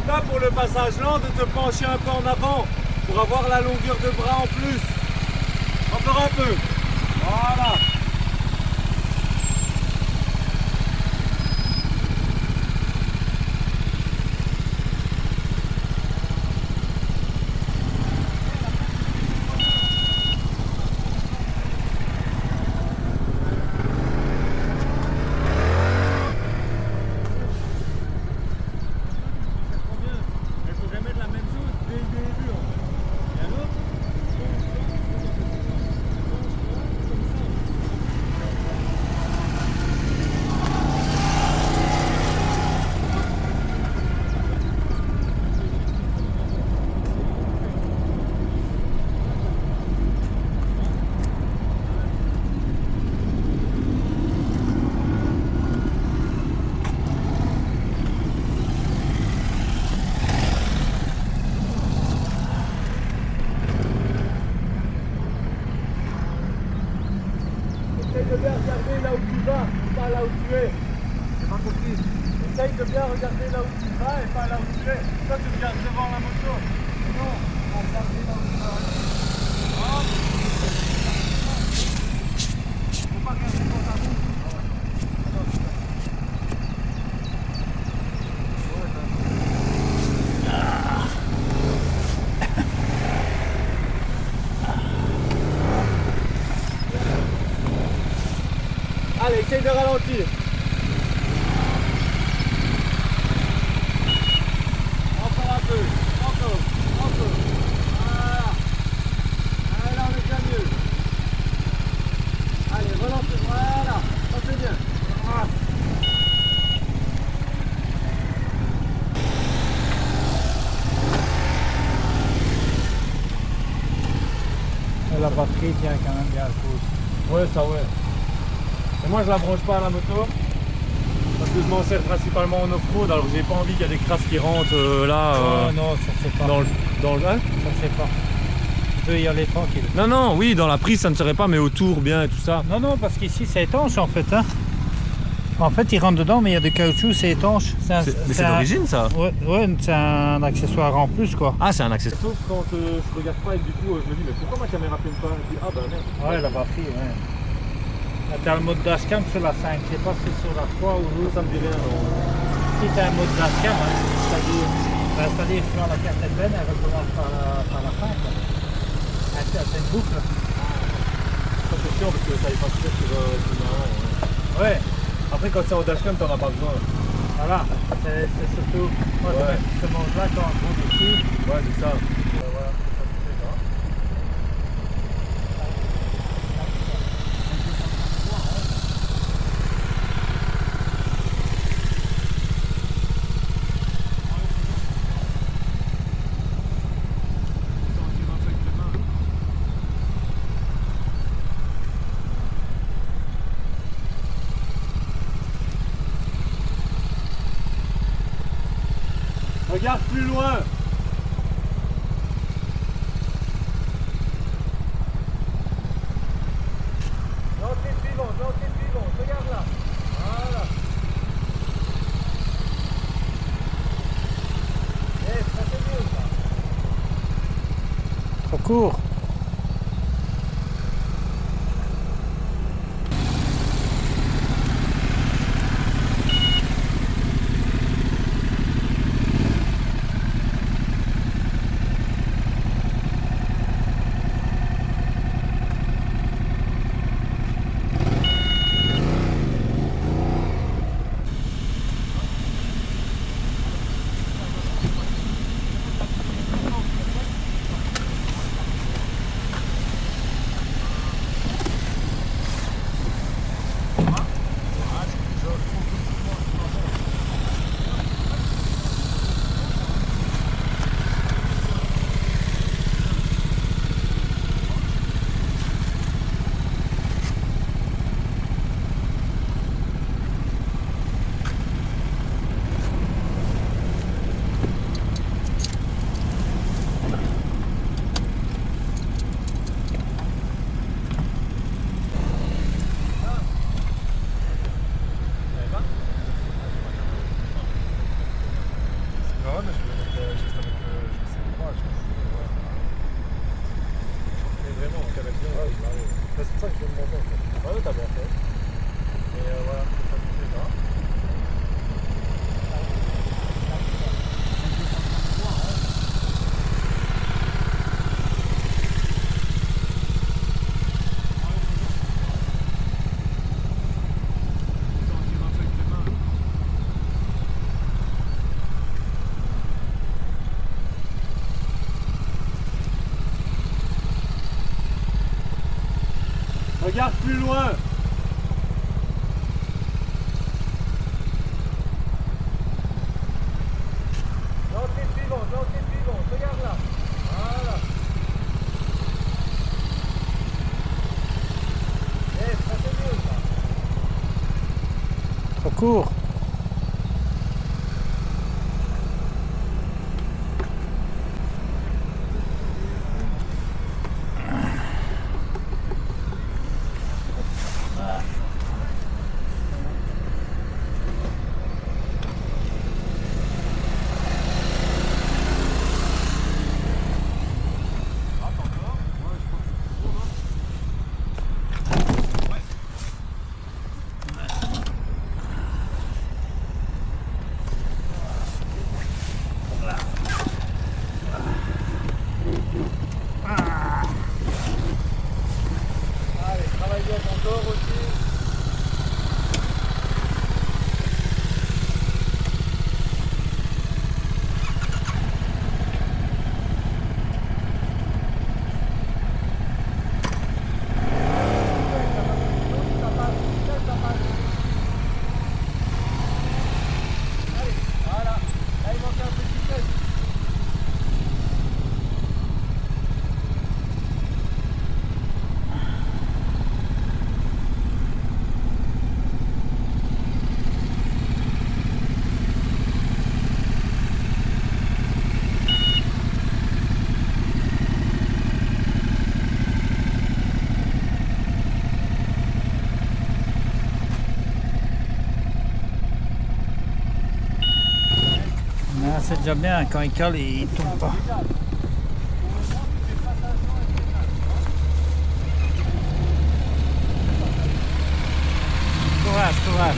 pas pour le passage lent de te pencher un peu en avant pour avoir la longueur de bras en plus. Encore un peu. Voilà. Essaye de bien regarder là où tu vas, pas là où tu es. J'ai pas compris. Essaye de bien regarder là où tu vas et pas là où tu es. Toi tu regardes devant la moto. Non, on va regarder là où tu vas. Hop. Faut pas regarder dans ta bouche. Allez, essaye de ralentir. Encore un peu. Encore. Voilà. Allez, là, on est déjà mieux. Allez, relance. Voilà. Ça c'est bien. Voilà. La batterie tient quand même bien le coup. Ouais, ça ouais. Et moi je la branche pas à la moto parce que je m'en sers principalement en off-road, alors j'ai pas envie qu'il y a des crasses qui rentrent là Non, ça se fait pas. dans le hein. Ça se fait pas. Tu peux y aller tranquille. Non, oui, dans la prise ça ne serait pas, mais autour bien et tout ça. Non, parce qu'ici c'est étanche en fait. Hein. En fait, il rentre dedans, mais il y a du caoutchouc, c'est étanche. Mais c'est d'origine ça. Ouais, c'est un accessoire en plus quoi. Ah, c'est un accessoire. Sauf quand je regarde pas et du coup je me dis mais pourquoi ma caméra filme pas? Je dis ah bah merde. Ouais, la batterie, ouais. T'as le mode dashcam sur la 5, je sais pas si c'est sur la 3 ou Ça me dit rien. si t'as un mode dashcam, hein, c'est-à-dire que dans la carte pleine, elle recommence par la 5. C'est une boucle. Ça c'est chiant parce que ça est pas fait sur Ouais, Après quand c'est en dashcam t'en as pas besoin. voilà, c'est surtout moi, Ouais. ce manche-là quand on roule dessus. Ouais, c'est ça. Regarde plus loin. L'entrée suivante, regarde là. Voilà. Ça c'est mieux ça. Trop court. Regarde plus loin. L'entrée suivante, regarde là. Voilà. Eh, ça c'est mieux ça. Trop court. Allez, travaille bien ton corps aussi. Allez, voilà. Là, il manque un peu de vitesse. Ah, c'est déjà bien, quand il cale, il tombe pas. Courage, courage.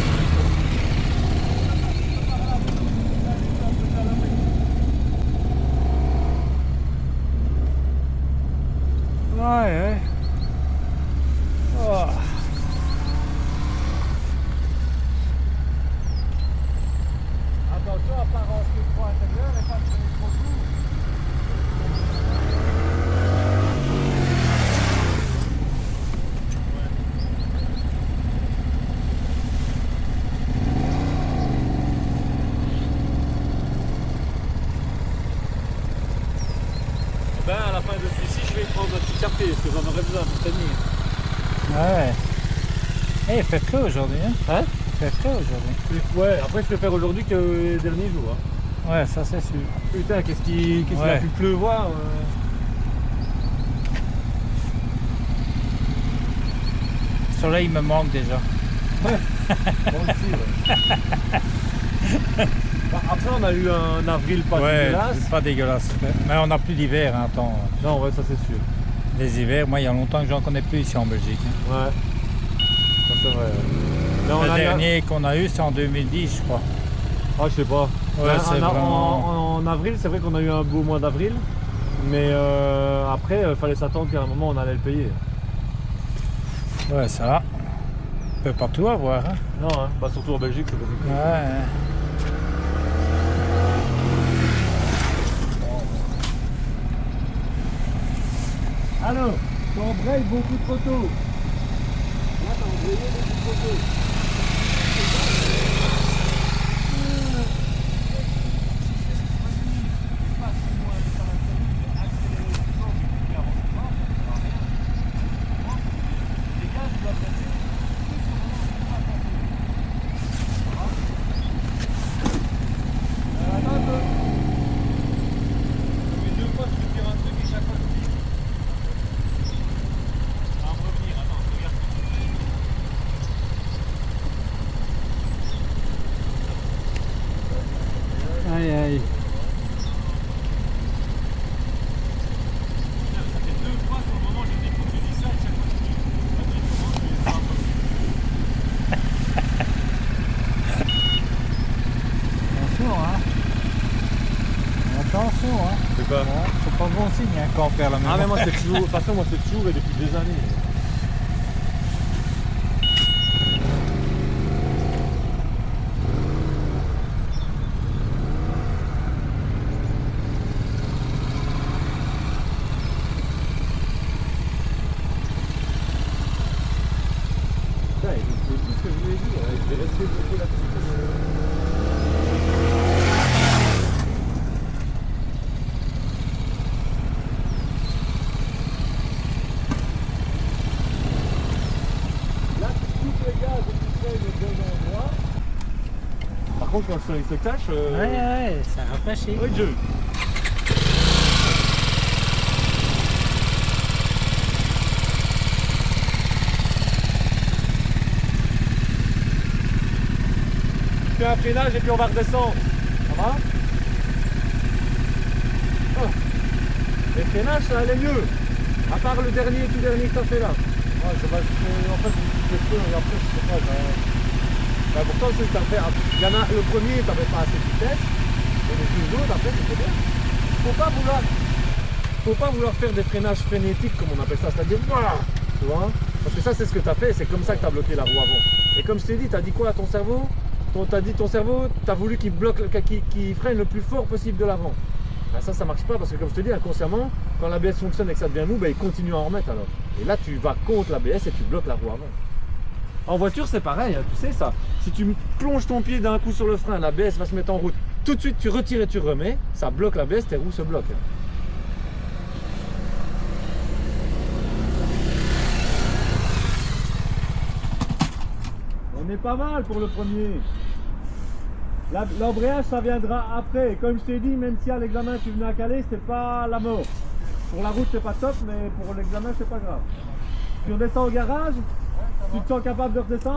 Ouais. Oh. Attention à pas rentrer trop à l'intérieur et pas traîner trop court. Ben à la fin de celui-ci, je vais prendre un petit café parce que j'en aurais besoin pour tenir. Ouais. Eh, il fait chaud aujourd'hui, hein? Hein? Il fait chaud aujourd'hui. Ouais, après je préfère aujourd'hui que les derniers jours. Hein. Ouais, ça c'est sûr. Putain, qu'est-ce qu'il a Ouais. pu pleuvoir Le soleil me manque déjà. Moi aussi, ouais. Bah, après, on a eu un avril pas dégueulasse. Pas dégueulasse. Mais on n'a plus d'hiver, hein, attends. Non, ouais, ça c'est sûr. Les hivers, moi il y a longtemps que j'en connais plus ici en Belgique. Hein. Ouais. Ça c'est vrai. Mais on Le a dernier qu'on a eu, c'est en 2010, je crois. Ah, je sais pas. Ouais, Ben, c'est vraiment... en avril, c'est vrai qu'on a eu un beau mois d'avril. Mais après, il fallait s'attendre qu'à un moment on allait le payer. Ouais, ça va. On peut pas tout avoir. Hein. Non, hein, pas surtout en Belgique, c'est compliqué. Ouais. Alors, t'embrayes beaucoup de photos. Là, t'as embrayé beaucoup de photos. Aïe aïe. Ça fait 2 fois sur le moment, j'ai dit faut que tu dis ça, et chaque fois que tu dis, vas-y, comment tu les as Attention, hein. Attention, hein. C'est pas. Ouais, c'est pas bon signe hein, quand on perd la mémoire. Ah, mais moi, c'est toujours, de toute façon, moi, c'est toujours et depuis des années. Je vais rester bloqué là-dessus. Là, tu coupes les gaz et tu fais le bon endroit. Par contre, quand le soleil se cache, Ouais, ça rafraîchit. oui, Dieu. Je fais un freinage et puis on va redescendre. Ça va? Oh. Les freinages, ça allait mieux. À part le dernier, tout dernier que tu as fait là. Ouais, ça va, en fait, je fais et après, je sais pas. Ben, pourtant, c'est ce que tu as fait. Il y en a, le premier, tu n'avais pas assez de vitesse. Et les deux autres, après, c'était bien. Faut pas vouloir faire des freinages frénétiques, comme on appelle ça. C'est-à-dire, voilà. Tu vois? Parce que ça, c'est ce que tu as fait. C'est comme ça que tu as bloqué la roue avant. Et comme je t'ai dit, tu as dit quoi à ton cerveau? T'as dit ton cerveau, tu as voulu qu'il bloque, qu'il freine le plus fort possible de l'avant. Ben ça marche pas parce que comme je te dis, inconsciemment, quand l'ABS fonctionne et que ça devient mou, ben il continue à en remettre alors. Et là, tu vas contre l'ABS et tu bloques la roue avant. En voiture, c'est pareil, hein, tu sais ça. Si tu plonges ton pied d'un coup sur le frein, l'ABS va se mettre en route. Tout de suite, tu retires et tu remets, ça bloque l'ABS, tes roues se bloquent. Hein. On est pas mal pour le premier. L'embrayage, ça viendra après. Et comme je t'ai dit, même si à l'examen tu venais à caler, c'est pas la mort. Pour la route, c'est pas top, mais pour l'examen, c'est pas grave. Tu redescends au garage, tu te sens capable de redescendre?